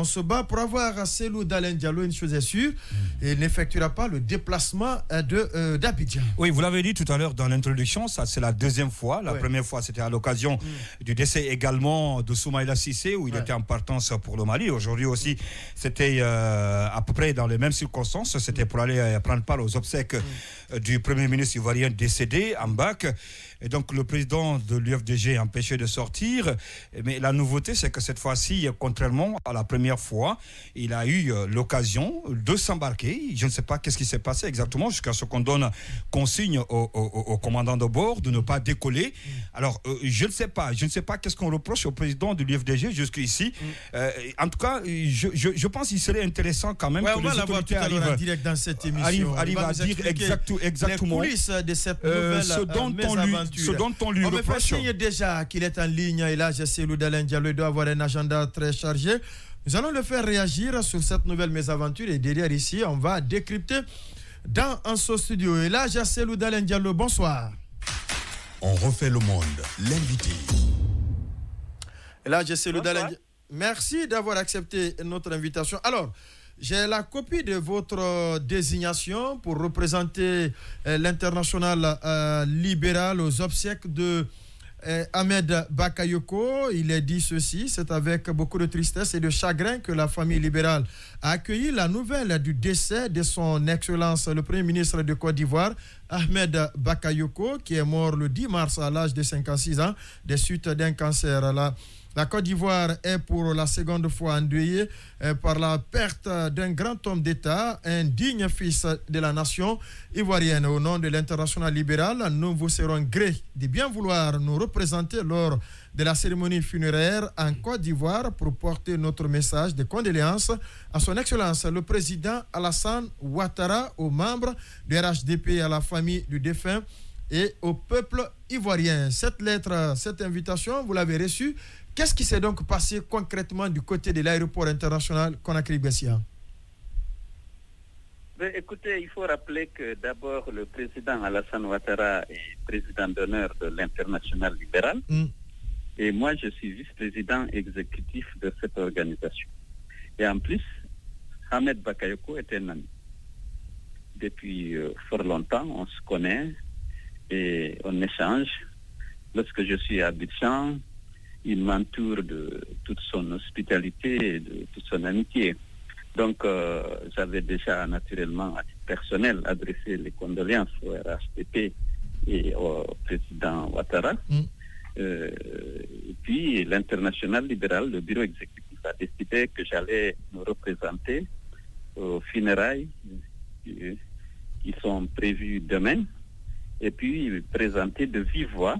On se bat pour avoir Cellou Dalein Diallo, une chose est sûre, il n'effectuera pas le déplacement d'Abidjan. Oui, vous l'avez dit tout à l'heure dans l'introduction, ça c'est la deuxième fois. La première fois, c'était à l'occasion du décès également de Soumaïla Cissé, où il était en partance pour le Mali. Aujourd'hui aussi, c'était à peu près dans les mêmes circonstances. C'était pour aller prendre part aux obsèques du Premier ministre ivoirien décédé, Mbak. Et donc, le président de l'UFDG est empêché de sortir. Mais la nouveauté, c'est que cette fois-ci, contrairement à la première fois, il a eu l'occasion de s'embarquer. Je ne sais pas qu'est-ce qui s'est passé exactement, jusqu'à ce qu'on donne consigne au commandant de bord de ne pas décoller. Alors, je ne sais pas qu'est-ce qu'on reproche au président de l'UFDG jusqu'ici. En tout cas, je pense qu'il serait intéressant quand même que les autorités arrivent en direct dans cette émission. Arrive à dire exactement les coulisses de cette nouvelle ce dont on lui reproche. On me fait signe déjà qu'il est en ligne et là, Cellou Dalein Diallo doit avoir un agenda très chargé. Nous allons le faire réagir sur cette nouvelle mésaventure et derrière ici, on va décrypter dans ce studio. Et là, Cellou Dalein Diallo, bonsoir. On refait le monde, l'invité. Et là, Cellou Dalein Diallo. Merci d'avoir accepté notre invitation. Alors, j'ai la copie de votre désignation pour représenter l'international libéral aux obsèques de Ahmed Bakayoko. Il est dit ceci: c'est avec beaucoup de tristesse et de chagrin que la famille libérale a accueilli la nouvelle du décès de son Excellence le Premier ministre de Côte d'Ivoire, Ahmed Bakayoko, qui est mort le 10 mars à l'âge de 56 ans des suites d'un cancer. La Côte d'Ivoire est pour la seconde fois endeuillée par la perte d'un grand homme d'État, un digne fils de la nation ivoirienne. Au nom de l'international libéral, nous vous serons gré de bien vouloir nous représenter lors de la cérémonie funéraire en Côte d'Ivoire pour porter notre message de condoléances à son Excellence le président Alassane Ouattara, aux membres du RHDP, à la famille du défunt et au peuple ivoirien. Cette lettre, cette invitation, vous l'avez reçue. Qu'est-ce qui s'est donc passé concrètement du côté de l'aéroport international Conakry-Bessia? Écoutez, il faut rappeler que d'abord le président Alassane Ouattara est président d'honneur de l'international libéral et moi je suis vice-président exécutif de cette organisation. Et en plus, Ahmed Bakayoko est un ami. Depuis fort longtemps, on se connaît et on échange. Lorsque je suis à Abidjan, il m'entoure de toute son hospitalité et de toute son amitié. Donc, j'avais déjà naturellement, à titre personnel, adressé les condoléances au RHDP et au président Ouattara. Et puis, l'international libéral, le bureau exécutif, a décidé que j'allais me représenter aux funérailles qui sont prévues demain, et puis présenter de vive voix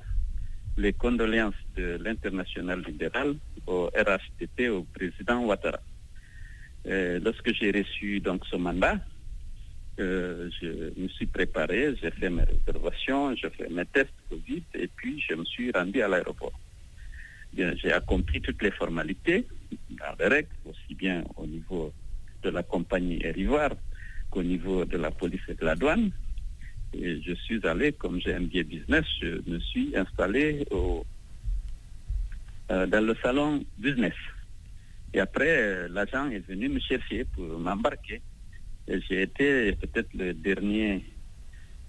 les condoléances de l'international libéral au RHDP, au président Ouattara. Lorsque j'ai reçu donc ce mandat, je me suis préparé, j'ai fait mes réservations, j'ai fait mes tests Covid et puis je me suis rendu à l'aéroport. Bien, j'ai accompli toutes les formalités dans les règles, aussi bien au niveau de la compagnie Air Ivoire qu'au niveau de la police et de la douane. Et je suis allé, comme j'ai un billet business, je me suis installé dans le salon business. Et après, l'agent est venu me chercher pour m'embarquer. Et j'ai été peut-être le dernier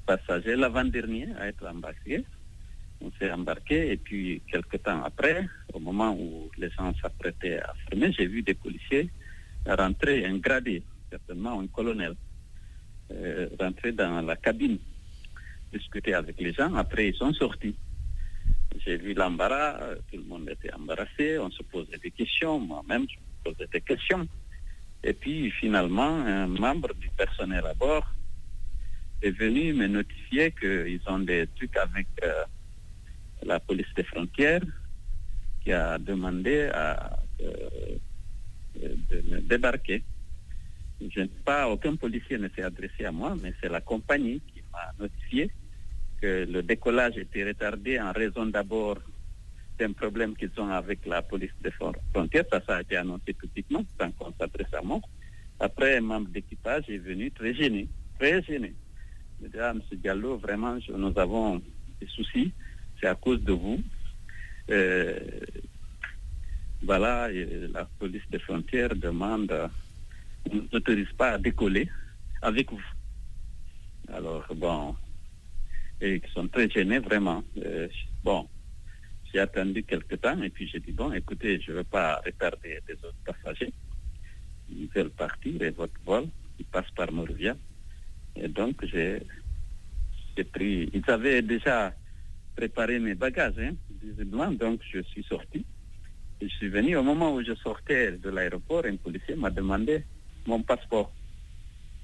passager, l'avant-dernier à être embarqué. On s'est embarqué et puis quelque temps après, au moment où les gens s'apprêtaient à fermer, j'ai vu des policiers rentrer, un gradé, certainement un colonel, rentrer dans la cabine, discuter avec les gens. Après, ils sont sortis. J'ai vu l'embarras, tout le monde était embarrassé, on se posait des questions, moi-même je me posais des questions. Et puis finalement, un membre du personnel à bord est venu me notifier qu'ils ont des trucs avec la police des frontières qui a demandé de me débarquer. Aucun policier ne s'est adressé à moi, mais c'est la compagnie qui m'a notifié que le décollage était retardé en raison d'abord d'un problème qu'ils ont avec la police des frontières. Ça a été annoncé publiquement, sans qu'on s'adresse à moi. Après, un membre d'équipage est venu très gêné. Il me dit: ah, M. Diallo, vraiment, nous avons des soucis, c'est à cause de vous. voilà, et la police des frontières demande, on ne s'autorise pas à décoller avec vous. Alors, bon, et ils sont très gênés, vraiment. Bon, j'ai attendu quelques temps et puis j'ai dit, bon, écoutez, je ne veux pas retarder les autres passagers. Ils veulent partir et votre vol, il passe par Morovia. Et donc, j'ai pris... Ils avaient déjà préparé mes bagages, visiblement, donc je suis sorti. Et je suis venu, au moment où je sortais de l'aéroport, un policier m'a demandé mon passeport.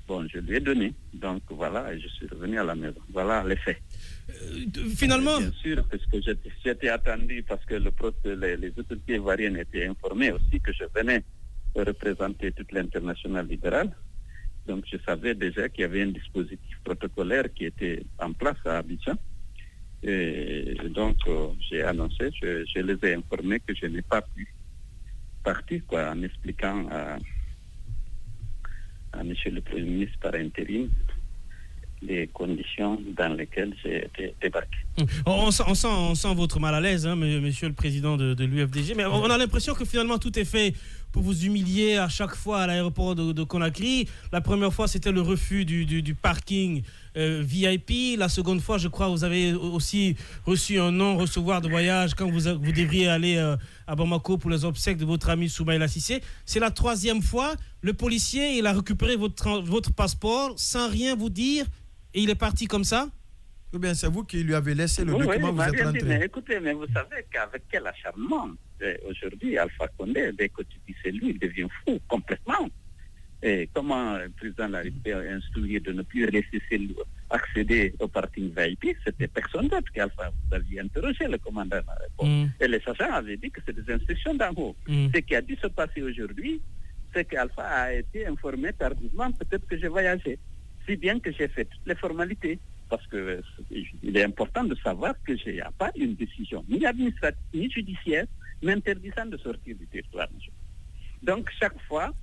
Bon, je lui ai donné. Donc voilà, et je suis revenu à la maison. Voilà les faits. Finalement... Bien sûr, parce que j'étais attendu, parce que les autorités ivoiriennes étaient informées aussi que je venais représenter toute l'internationale libérale. Donc je savais déjà qu'il y avait un dispositif protocolaire qui était en place à Abidjan. Et donc j'ai annoncé, je les ai informés que je n'ai pas pu partir, quoi, en expliquant à Monsieur le Premier ministre par intérim les conditions dans lesquelles j'ai été débarqué. On sent votre mal à l'aise, monsieur le président de l'UFDG, mais on a l'impression que finalement tout est fait pour vous humilier à chaque fois à l'aéroport de Conakry. La première fois, c'était le refus du parking VIP. La seconde fois, je crois, vous avez aussi reçu un non-recevoir de voyage quand vous devriez aller à Bamako pour les obsèques de votre ami Soumaïla Cissé. C'est la troisième fois. Le policier, il a récupéré votre passeport sans rien vous dire et il est parti comme ça? Ou bien c'est vous qui lui avez laissé le document, vous êtes rentré. Mais écoutez, mais vous savez qu'avec quel acharnement aujourd'hui Alpha Condé, dès que tu dis c'est lui, il devient fou complètement. Et comment le président de la République a instruit de ne plus laisser accéder au parking VIP, c'était personne d'autre qu'Alpha. Vous aviez interrogé le commandant. Et les agents avaient dit que c'est des instructions d'en haut. Ce qui a dû se passer aujourd'hui, c'est qu'Alpha a été informé tardivement, peut-être que j'ai voyagé. Si bien que j'ai fait toutes les formalités. Parce que il est important de savoir que il n'y a pas une décision ni administrative ni judiciaire m'interdisant de sortir du territoire. Donc chaque fois,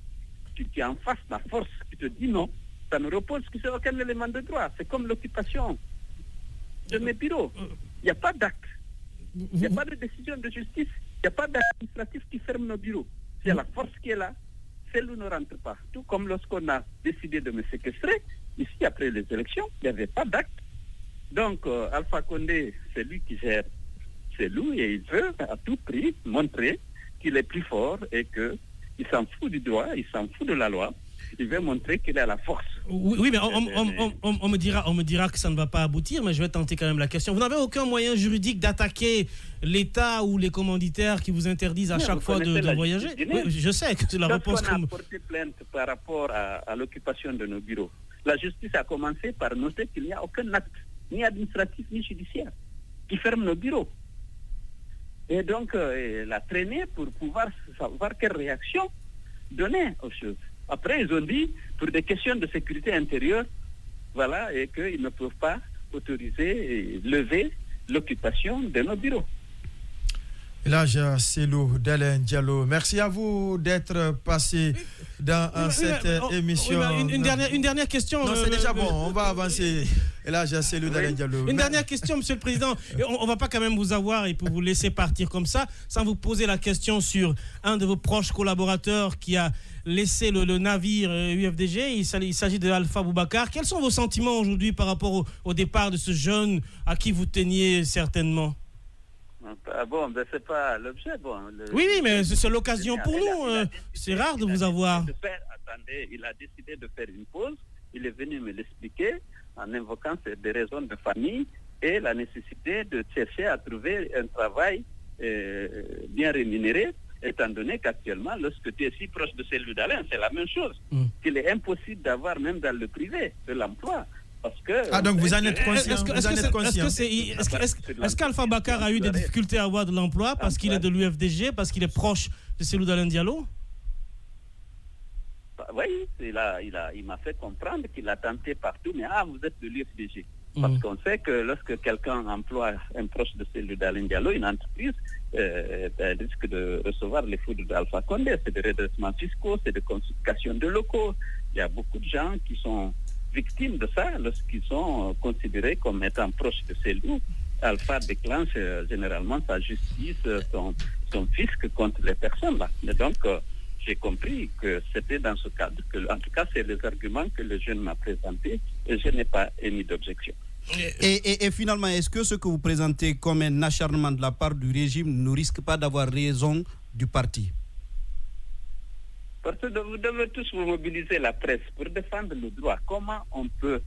tu es en face de la force qui te dit non, ça ne repose sur aucun élément de droit. C'est comme l'occupation de mes bureaux. Il n'y a pas d'acte. Il n'y a pas de décision de justice. Il n'y a pas d'acte administratif qui ferme nos bureaux. C'est la force qui est là. Celle-là ne rentre pas. Tout comme lorsqu'on a décidé de me séquestrer, ici, après les élections, il n'y avait pas d'acte. Donc, Alpha Condé, c'est lui qui gère. C'est lui et il veut à tout prix montrer qu'il est plus fort et qu'il s'en fout du droit, il s'en fout de la loi. Il veut montrer qu'il a la force. Oui, mais on me dira que ça ne va pas aboutir, mais je vais tenter quand même la question. Vous n'avez aucun moyen juridique d'attaquer l'État ou les commanditaires qui vous interdisent à chaque fois de voyager? Oui, je sais que c'est la réponse. Lorsqu'on a porté plainte par rapport à l'occupation de nos bureaux, la justice a commencé par noter qu'il n'y a aucun acte, ni administratif, ni judiciaire, qui ferme nos bureaux. Et donc, elle a traîné pour pouvoir savoir quelle réaction donner aux choses. Après, ils ont dit, pour des questions de sécurité intérieure, voilà, et qu'ils ne peuvent pas autoriser et lever l'occupation de nos bureaux. Elhadji Cellou Dalein Diallo, merci à vous d'être passé dans cette émission. Une dernière question. Non, c'est déjà bon, on va avancer. Elhadji Cellou Dalein Diallo. Une dernière question, Monsieur le Président. On ne va pas quand même vous avoir et pour vous laisser partir comme ça, sans vous poser la question sur un de vos proches collaborateurs qui a laissé le navire UFDG. Il s'agit de Alpha Boubacar. Quels sont vos sentiments aujourd'hui par rapport au départ de ce jeune à qui vous teniez certainement? Bon, ben c'est pas l'objet. Oui, mais c'est l'occasion pour nous. C'est rare de vous avoir. Attendez, il a décidé de faire une pause. Il est venu me l'expliquer en invoquant des raisons de famille et la nécessité de chercher à trouver un travail bien rémunéré, étant donné qu'actuellement, lorsque tu es si proche de Cellou Dalein, c'est la même chose. Qu'il est impossible d'avoir même dans le privé de l'emploi. Parce que, donc vous en êtes conscient. Est-ce qu'Alpha Bakar a eu des difficultés à avoir de l'emploi parce qu'il est de l'UFDG, parce qu'il est proche de Cellou Dalein Diallo? Oui, il m'a fait comprendre qu'il a tenté partout, mais vous êtes de l'UFDG. Parce qu'on sait que lorsque quelqu'un emploie un proche de Cellou Dalein Diallo, une entreprise risque de recevoir les foudres d'Alpha Condé. C'est des redressements fiscaux, c'est des confiscations de locaux. Il y a beaucoup de gens qui sont victimes de ça lorsqu'ils sont considérés comme étant proches de Cellou Alpha déclenche généralement sa justice, son fisc contre les personnes là. Et donc, j'ai compris que c'était dans ce cadre, que, en tout cas, c'est les arguments que le jeune m'a présentés et je n'ai pas émis d'objection. Et finalement, est-ce que ce que vous présentez comme un acharnement de la part du régime ne risque pas d'avoir raison du parti? Parce que vous devez tous vous mobiliser la presse pour défendre le droit. Comment on peut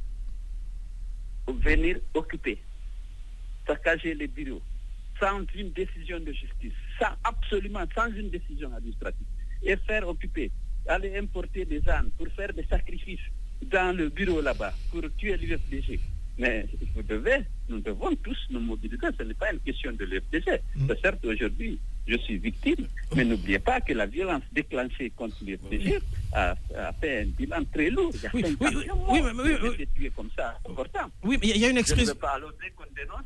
venir occuper, saccager les bureaux, sans une décision de justice, sans une décision administrative, et faire occuper, aller importer des ânes pour faire des sacrifices dans le bureau là-bas, pour tuer l'UFDG. Mais nous devons tous nous mobiliser. Ce n'est pas une question de l'UFDG. Certes, aujourd'hui, je suis victime, mais n'oubliez pas que la violence déclenchée contre l'UFDG a fait un bilan très lourd. Il y a 50 morts qui été tués comme ça, important. Oui, mais il y a une expression. Je ne veux pas dès qu'on dénonce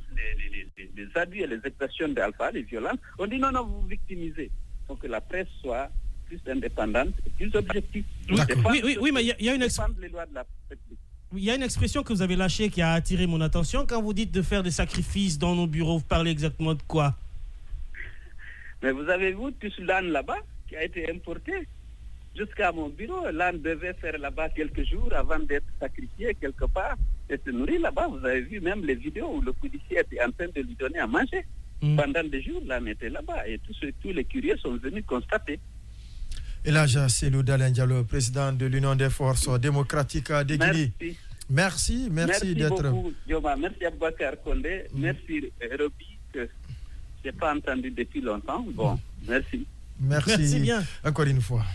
les abus et les exactions d'Alpha, les violences, on dit non, vous victimisez. Il faut que la presse soit plus indépendante et plus objective. Oui, mais il y a une expression. Les lois de la République. Il y a une expression que vous avez lâchée qui a attiré mon attention. Quand vous dites de faire des sacrifices dans nos bureaux, vous parlez exactement de quoi? Mais vous avez vu tout ce l'âne là-bas qui a été importé jusqu'à mon bureau. L'âne devait faire là-bas quelques jours avant d'être sacrifié quelque part et se nourrir là-bas. Vous avez vu même les vidéos où le policier était en train de lui donner à manger. Pendant des jours, l'âne était là-bas et tous les curieux sont venus constater. Et là, Cellou Dalein Diallo, président de l'Union des forces démocratiques de Guinée. Merci d'être. Merci beaucoup, Dioma. Merci Aboubacar Condé. Merci Roby, que je n'ai pas entendu depuis longtemps. Bon, merci. Merci bien. Encore une fois.